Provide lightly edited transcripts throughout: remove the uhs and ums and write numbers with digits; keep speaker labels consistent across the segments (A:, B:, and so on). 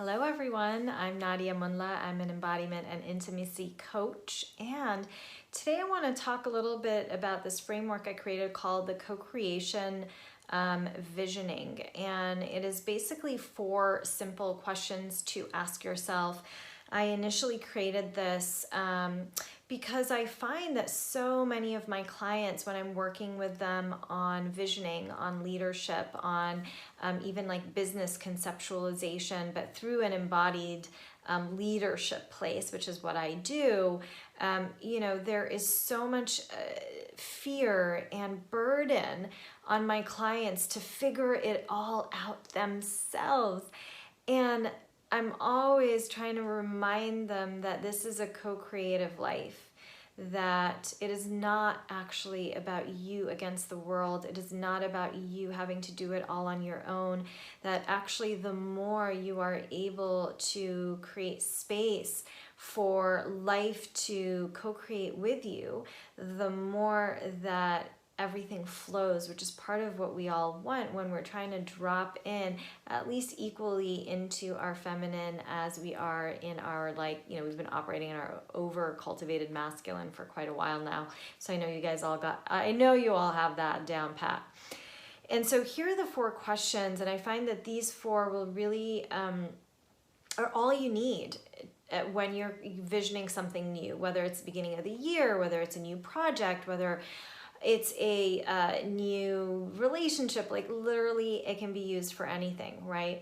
A: Hello everyone, I'm Nadia Munla. I'm an embodiment and intimacy coach, and today I want to talk a little bit about this framework I created called the co-creation visioning, and it is basically 4 simple questions to ask yourself. I initially created this because I find that so many of my clients, when I'm working with them on visioning, on leadership, on even like business conceptualization, but through an embodied leadership place, which is what I do, there is so much fear and burden on my clients to figure it all out themselves. And I'm always trying to remind them that this is a co-creative life, that it is not actually about you against the world. It is not about you having to do it all on your own, that actually the more you are able to create space for life to co-create with you, the more that everything flows, which is part of what we all want when we're trying to drop in at least equally into our feminine as we are in our, we've been operating in our over cultivated masculine for quite a while now. So I know you all have that down pat. And so here are the 4 questions, and I find that these 4 will really are all you need when you're visioning something new, whether it's the beginning of the year, whether it's a new project, whether it's a new relationship. Like literally it can be used for anything, right?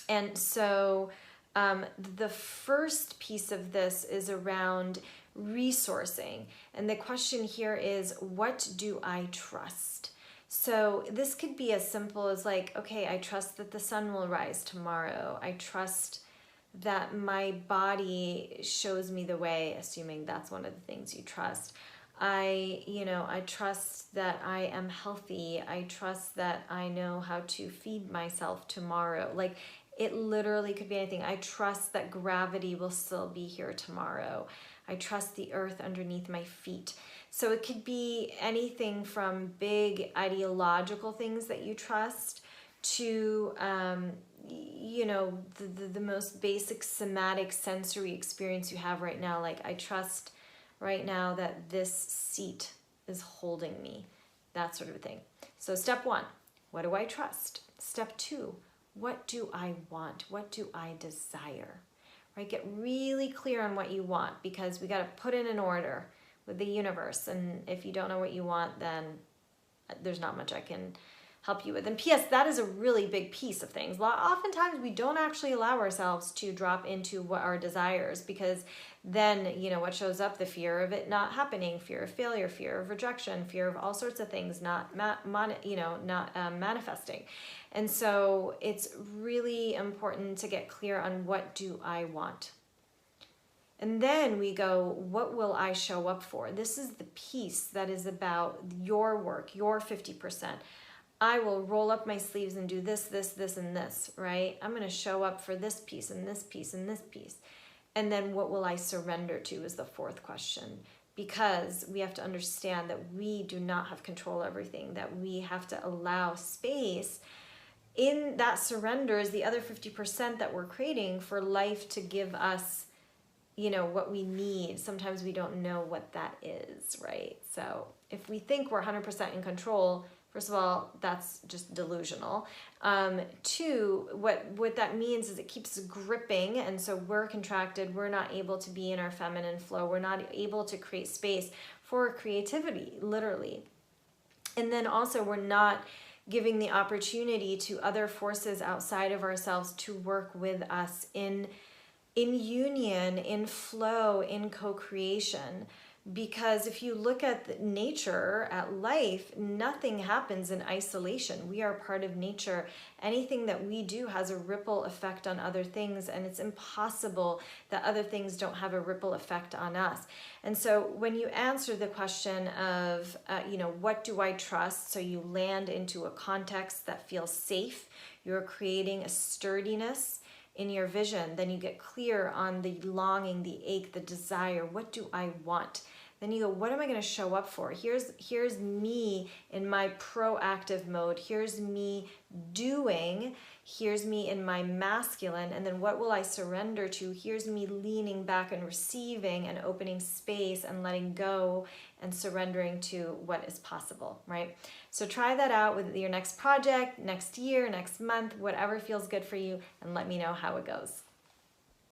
A: And so the first piece of this is around resourcing. And the question here is, what do I trust? So this could be as simple as like, okay, I trust that the sun will rise tomorrow. I trust that my body shows me the way, assuming that's one of the things you trust. I trust that I am healthy. I trust that I know how to feed myself tomorrow. Like it literally could be anything. I trust that gravity will still be here tomorrow. I trust the earth underneath my feet. So it could be anything from big ideological things that you trust to, the most basic somatic sensory experience you have right now. Like I trust right now that this seat is holding me, that sort of thing. So step 1, what do I trust? Step 2, what do I want? What do I desire? Right? Get really clear on what you want, because we got to put in an order with the universe. And if you don't know what you want, then there's not much I can help you with. And P.S., that is a really big piece of things. Oftentimes we don't actually allow ourselves to drop into what our desires, because then, what shows up, the fear of it not happening, fear of failure, fear of rejection, fear of all sorts of things not manifesting. And so it's really important to get clear on what do I want. And then we go, what will I show up for? This is the piece that is about your work, your 50%. I will roll up my sleeves and do this, this, and this, right? I'm going to show up for this piece and this piece and this piece. And then what will I surrender to is the 4th question, because we have to understand that we do not have control of everything, that we have to allow space in that surrender is the other 50% that we're creating for life to give us, what we need. Sometimes we don't know what that is, right? So if we think we're 100% in control, first of all, that's just delusional. 2, what that means is it keeps gripping, and so we're contracted. We're not able to be in our feminine flow. We're not able to create space for creativity, literally. And then also we're not giving the opportunity to other forces outside of ourselves to work with us in union, in flow, in co-creation. Because if you look at nature, at life, nothing happens in isolation. We are part of nature. Anything that we do has a ripple effect on other things, and it's impossible that other things don't have a ripple effect on us. And so when you answer the question of, what do I trust? So you land into a context that feels safe. You're creating a sturdiness in your vision. Then you get clear on the longing, the ache, the desire. What do I want? Then you go, what am I going to show up for? Here's me in my proactive mode. Here's me doing. Here's me in my masculine. And then what will I surrender to? Here's me leaning back and receiving and opening space and letting go and surrendering to what is possible, right? So try that out with your next project, next year, next month, whatever feels good for you, and let me know how it goes.